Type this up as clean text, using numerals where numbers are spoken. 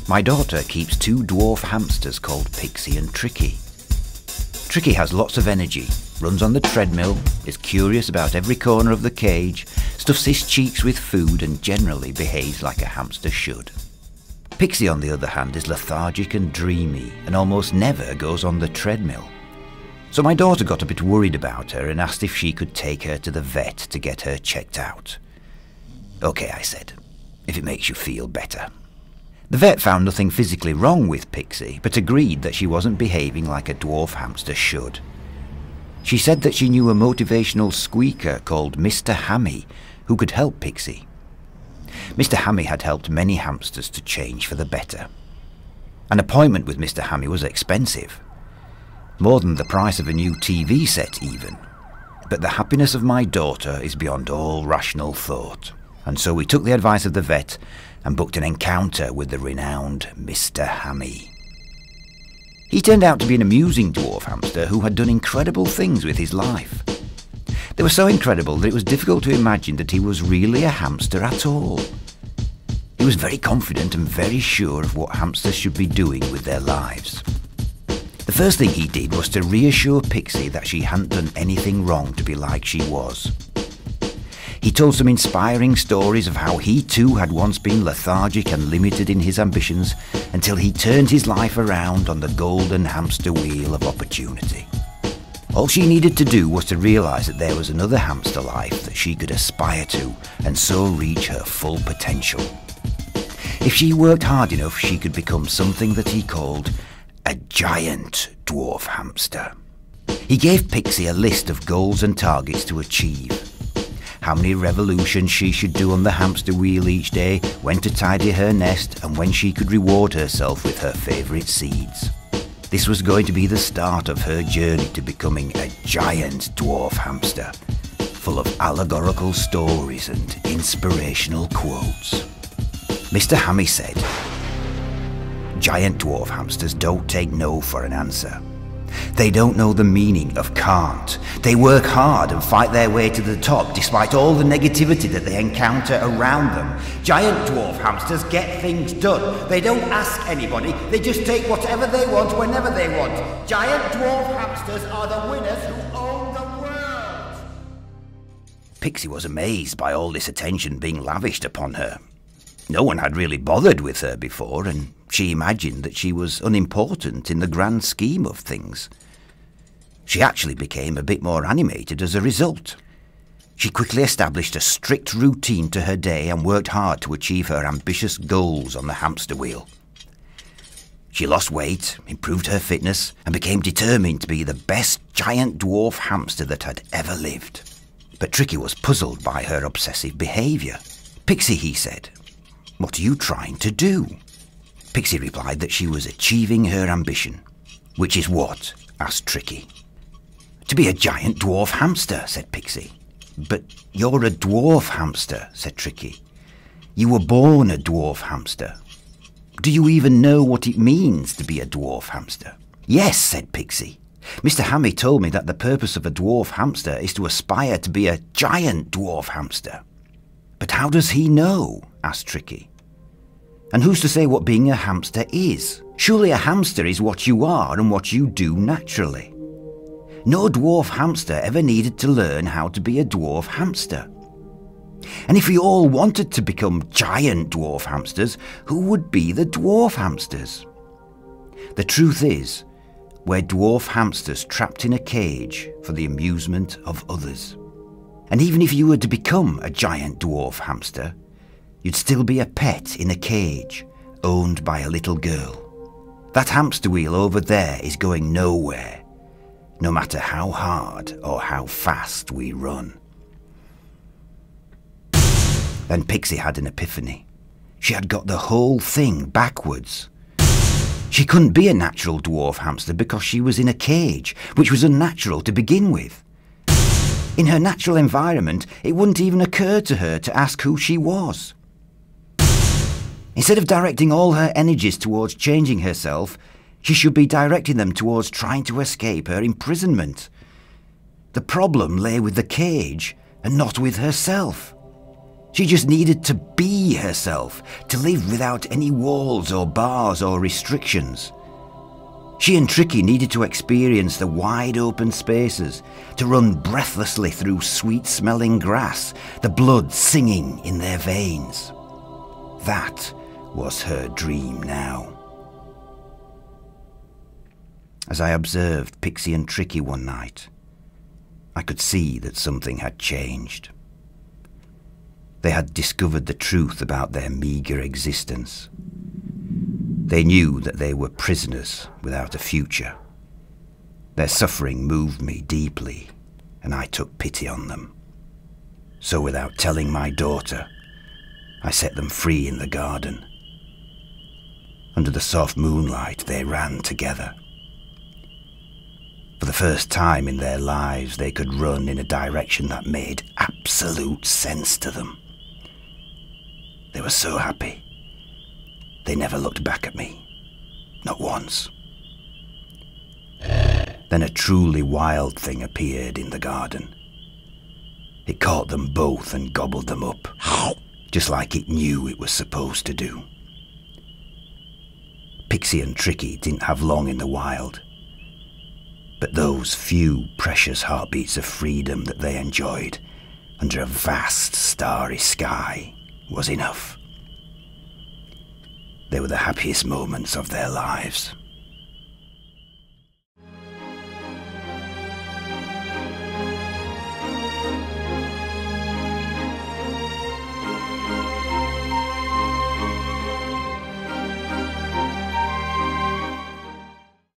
My daughter keeps two dwarf hamsters called Pixie and Tricky. Tricky has lots of energy, runs on the treadmill, is curious about every corner of the cage, stuffs his cheeks with food and generally behaves like a hamster should. Pixie, on the other hand, is lethargic and dreamy and almost never goes on the treadmill. So my daughter got a bit worried about her and asked if she could take her to the vet to get her checked out. "Okay," I said, "if it makes you feel better." The vet found nothing physically wrong with Pixie, but agreed that she wasn't behaving like a dwarf hamster should. She said that she knew a motivational squeaker called Mr. Hammy who could help Pixie. Mr. Hammy had helped many hamsters to change for the better. An appointment with Mr. Hammy was expensive, more than the price of a new TV set even. But the happiness of my daughter is beyond all rational thought, and so we took the advice of the vet and booked an encounter with the renowned Mr. Hammy. He turned out to be an amusing dwarf hamster who had done incredible things with his life. They were so incredible that it was difficult to imagine that he was really a hamster at all. He was very confident and very sure of what hamsters should be doing with their lives. The first thing he did was to reassure Pixie that she hadn't done anything wrong to be like she was. He told some inspiring stories of how he too had once been lethargic and limited in his ambitions until he turned his life around on the golden hamster wheel of opportunity. All she needed to do was to realise that there was another hamster life that she could aspire to and so reach her full potential. If she worked hard enough, she could become something that he called a giant dwarf hamster. He gave Pixie a list of goals and targets to achieve. How many revolutions she should do on the hamster wheel each day, when to tidy her nest, and when she could reward herself with her favourite seeds. This was going to be the start of her journey to becoming a giant dwarf hamster, full of allegorical stories and inspirational quotes. Mr. Hammy said, "Giant dwarf hamsters don't take no for an answer. They don't know the meaning of can't. They work hard and fight their way to the top despite all the negativity that they encounter around them. Giant dwarf hamsters get things done. They don't ask anybody. They just take whatever they want whenever they want. Giant dwarf hamsters are the winners who own the world." Pixie was amazed by all this attention being lavished upon her. No one had really bothered with her before, and she imagined that she was unimportant in the grand scheme of things. She actually became a bit more animated as a result. She quickly established a strict routine to her day and worked hard to achieve her ambitious goals on the hamster wheel. She lost weight, improved her fitness, and became determined to be the best giant dwarf hamster that had ever lived. But Tricky was puzzled by her obsessive behaviour. "Pixie," he said, "what are you trying to do?" Pixie replied that she was achieving her ambition. "Which is what?" asked Tricky. "To be a giant dwarf hamster," said Pixie. "But you're a dwarf hamster," said Tricky. "You were born a dwarf hamster. Do you even know what it means to be a dwarf hamster?" "Yes," said Pixie. "Mr. Hammy told me that the purpose of a dwarf hamster is to aspire to be a giant dwarf hamster." "But how does he know?" asked Tricky. "And who's to say what being a hamster is? Surely a hamster is what you are and what you do naturally. No dwarf hamster ever needed to learn how to be a dwarf hamster. And if we all wanted to become giant dwarf hamsters, who would be the dwarf hamsters? The truth is, we're dwarf hamsters trapped in a cage for the amusement of others. And even if you were to become a giant dwarf hamster, you'd still be a pet in a cage, owned by a little girl. That hamster wheel over there is going nowhere, no matter how hard or how fast we run." Then Pixie had an epiphany. She had got the whole thing backwards. She couldn't be a natural dwarf hamster because she was in a cage, which was unnatural to begin with. In her natural environment, it wouldn't even occur to her to ask who she was. Instead of directing all her energies towards changing herself, she should be directing them towards trying to escape her imprisonment. The problem lay with the cage and not with herself. She just needed to be herself, to live without any walls or bars or restrictions. She and Tricky needed to experience the wide open spaces, to run breathlessly through sweet-smelling grass, the blood singing in their veins. That was her dream now. As I observed Pixie and Tricky one night, I could see that something had changed. They had discovered the truth about their meagre existence. They knew that they were prisoners without a future. Their suffering moved me deeply, and I took pity on them. So without telling my daughter, I set them free in the garden. Under the soft moonlight, they ran together. For the first time in their lives, they could run in a direction that made absolute sense to them. They were so happy. They never looked back at me. Not once. Then a truly wild thing appeared in the garden. It caught them both and gobbled them up, just like it knew it was supposed to do. Pixie and Tricky didn't have long in the wild, but those few precious heartbeats of freedom that they enjoyed under a vast starry sky was enough. They were the happiest moments of their lives.